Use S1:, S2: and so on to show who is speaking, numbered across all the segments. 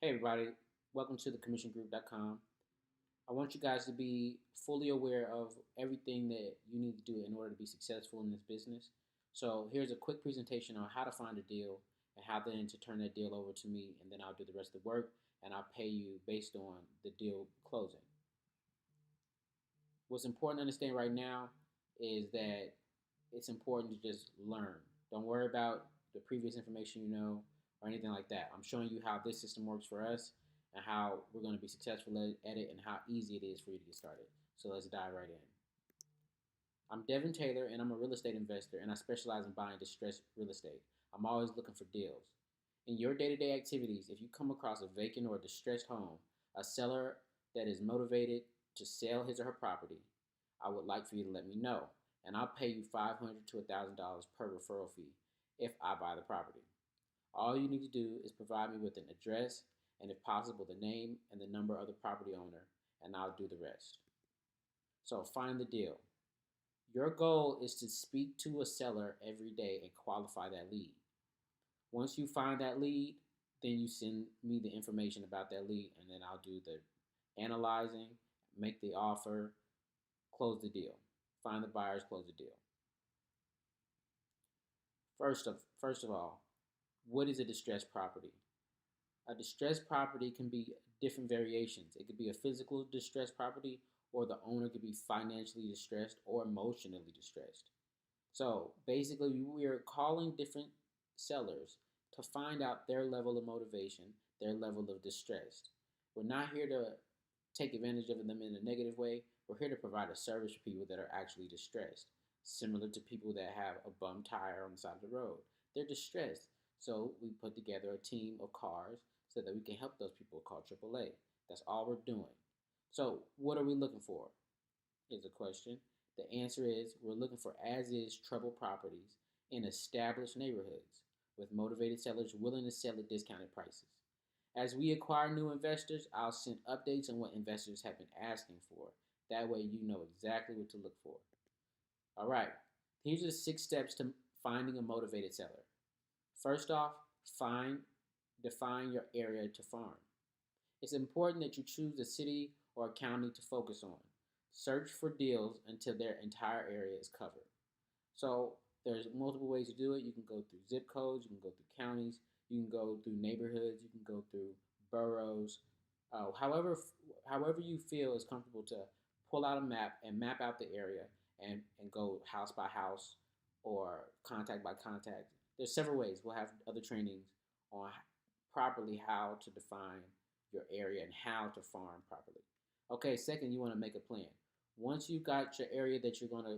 S1: Hey everybody, welcome to the commissiongroup.com. I want you guys to be fully aware of everything that you need to do in order to be successful in this business. So here's a quick presentation on how to find a deal and how then to turn that deal over to me, and then I'll do the rest of the work and I'll pay you based on the deal closing. What's important to understand right now is that it's important to just learn. Don't worry about the previous information you know or anything like that. I'm showing you how this system works for us and how we're going to be successful at it and how easy it is for you to get started. So let's dive right in. I'm Devin Taylor and I'm a real estate investor and I specialize in buying distressed real estate. I'm always looking for deals. In your day to day activities, if you come across a vacant or distressed home, a seller that is motivated to sell his or her property, I would like for you to let me know, and I'll pay you $500 to $1,000 per referral fee if I buy the property. All you need to do is provide me with an address and, if possible, the name and the number of the property owner, and I'll do the rest. So, find the deal. Your goal is to speak to a seller every day and qualify that lead. Once you find that lead, then you send me the information about that lead, and then I'll do the analyzing, make the offer, close the deal. Find the buyers, close the deal. First of all, what is a distressed property? A distressed property can be different variations. It could be a physical distressed property, or the owner could be financially distressed or emotionally distressed. So basically, we are calling different sellers to find out their level of motivation, their level of distress. We're not here to take advantage of them in a negative way. We're here to provide a service for people that are actually distressed, similar to people that have a bum tire on the side of the road. They're distressed. So we put together a team of cars so that we can help those people call AAA. That's all we're doing. So what are we looking for? Is a question. The answer is we're looking for as is troubled properties in established neighborhoods with motivated sellers willing to sell at discounted prices. As we acquire new investors, I'll send updates on what investors have been asking for. That way, you know exactly what to look for. All right, here's the 6 steps to finding a motivated seller. First off, find define your area to farm. It's important that you choose a city or a county to focus on. Search for deals until their entire area is covered. So there's multiple ways to do it. You can go through zip codes, you can go through counties, you can go through neighborhoods, you can go through boroughs. However you feel is comfortable to pull out a map and map out the area and go house by house or contact by contact. There's several ways. We'll have other trainings on properly how to define your area and how to farm properly. Okay, second, you want to make a plan. Once you've got your area that you're going to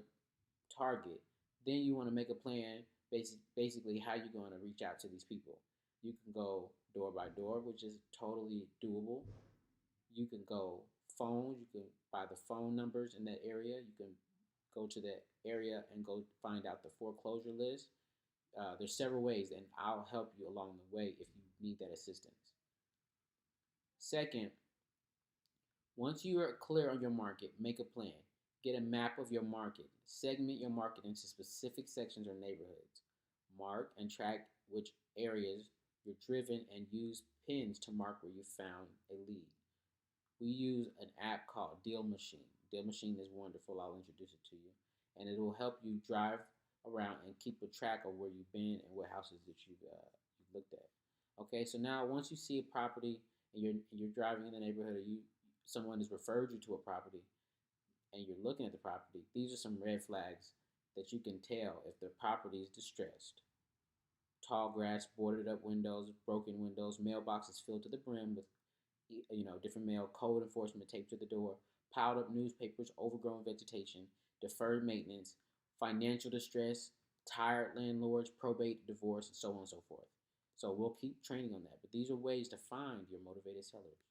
S1: target, then you want to make a plan, basically how you're going to reach out to these people. You can go door by door, which is totally doable. You can go phones. You can buy the phone numbers in that area. You can go to that area and go find out the foreclosure list. There's several ways, and I'll help you along the way if you need that assistance. Second, once you are clear on your market, make a plan. Get a map of your market. Segment your market into specific sections or neighborhoods. Mark and track which areas you're driven and use pins to mark where you found a lead. We use an app called Deal Machine. Deal Machine is wonderful. I'll introduce it to you. And it will help you drive around and keep a track of where you've been and what houses that you've looked at. Okay, so now once you see a property and you're driving in the neighborhood, or someone has referred you to a property, and you're looking at the property, these are some red flags that you can tell if the property is distressed. Tall grass, boarded up windows, broken windows, mailboxes filled to the brim with different mail, code enforcement taped to the door, piled up newspapers, overgrown vegetation, deferred maintenance, financial distress, tired landlords, probate, divorce, and so on and so forth. So we'll keep training on that. But these are ways to find your motivated sellers.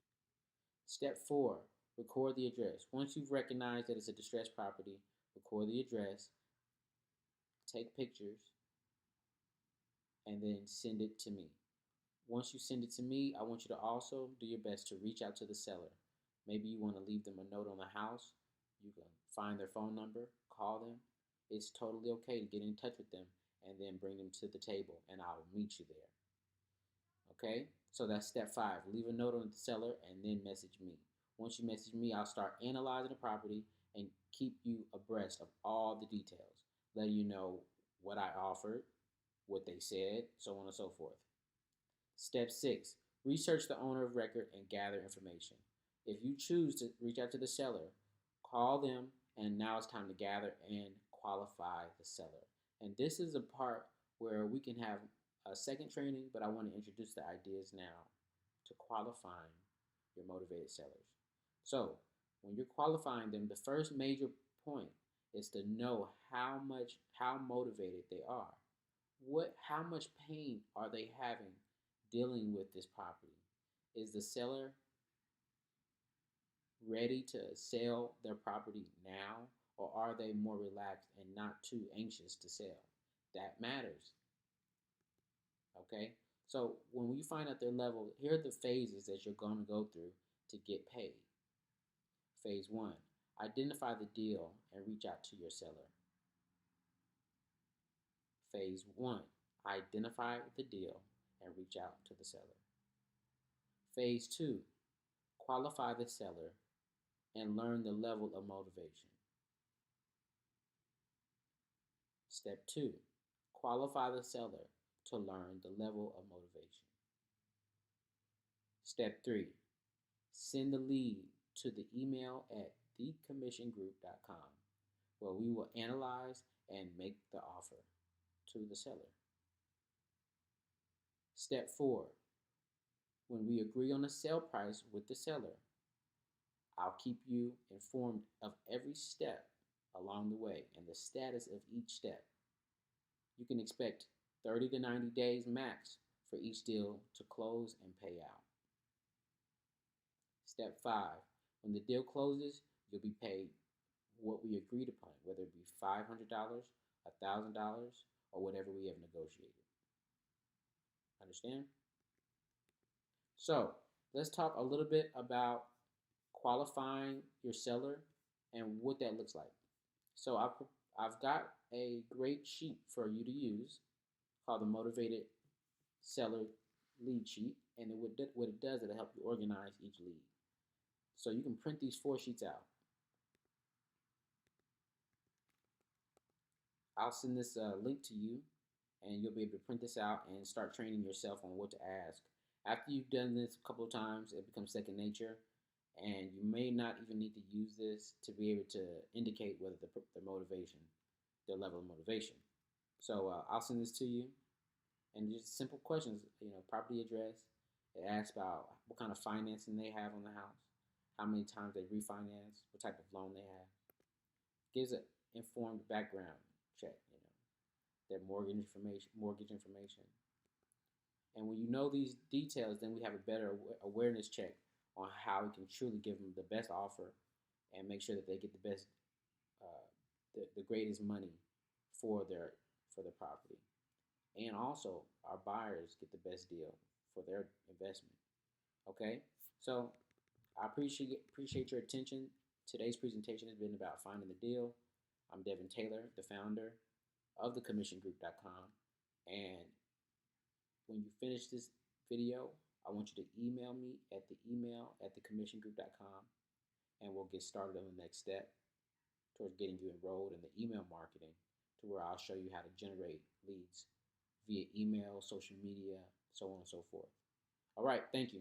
S1: Step 4, record the address. Once you've recognized that it's a distressed property, record the address, take pictures, and then send it to me. Once you send it to me, I want you to also do your best to reach out to the seller. Maybe you want to leave them a note on the house. You can find their phone number, call them. It's totally okay to get in touch with them and then bring them to the table, and I'll meet you there. Okay? So that's step five. Leave a note on the seller and then message me. Once you message me, I'll start analyzing the property and keep you abreast of all the details, letting you know what I offered, what they said, so on and so forth. Step six, research the owner of record and gather information. If you choose to reach out to the seller, call them, and now it's time to gather and qualify the seller. And this is a part where we can have a second training, but I want to introduce the ideas now to qualifying your motivated sellers. So, when you're qualifying them, the first major point is to know how motivated they are. How much pain are they having dealing with this property? Is the seller ready to sell their property now, or are they more relaxed and not too anxious to sell? That matters. Okay? So when we find out their level, here are the phases that you're going to go through to get paid. Phase one, identify the deal and reach out to your seller. Phase one, identify the deal and reach out to the seller. Phase two, qualify the seller and learn the level of motivation. Step two, qualify the seller to learn the level of motivation. Step three, send the lead to the email at thecommissiongroup.com where we will analyze and make the offer to the seller. Step four, when we agree on a sale price with the seller, I'll keep you informed of every step along the way and the status of each step. You can expect 30 to 90 days max for each deal to close and pay out. Step five, when the deal closes, you'll be paid what we agreed upon, whether it be $500, $1,000, or whatever we have negotiated. Understand? So let's talk a little bit about qualifying your seller and what that looks like. So I've got a great sheet for you to use called the Motivated Seller Lead Sheet, and what it does, it'll help you organize each lead. So you can print these 4 sheets out. I'll send this link to you, and you'll be able to print this out and start training yourself on what to ask. After you've done this a couple of times, it becomes second nature, and you may not even need to use this to be able to indicate whether their level of motivation. So I'll send this to you, and just simple questions. Property address. It asks about what kind of financing they have on the house, how many times they refinance, what type of loan they have. Gives an informed background check. Their mortgage information. And when you know these details, then we have a better awareness check on how we can truly give them the best offer and make sure that they get the best, the greatest money for their property. And also, our buyers get the best deal for their investment. Okay, so I appreciate your attention. Today's presentation has been about finding the deal. I'm Devin Taylor, the founder of thecommissiongroup.com, and when you finish this video, I want you to email me at the email at thecommissiongroup.com, and we'll get started on the next step towards getting you enrolled in the email marketing, to where I'll show you how to generate leads via email, social media, so on and so forth. All right, thank you.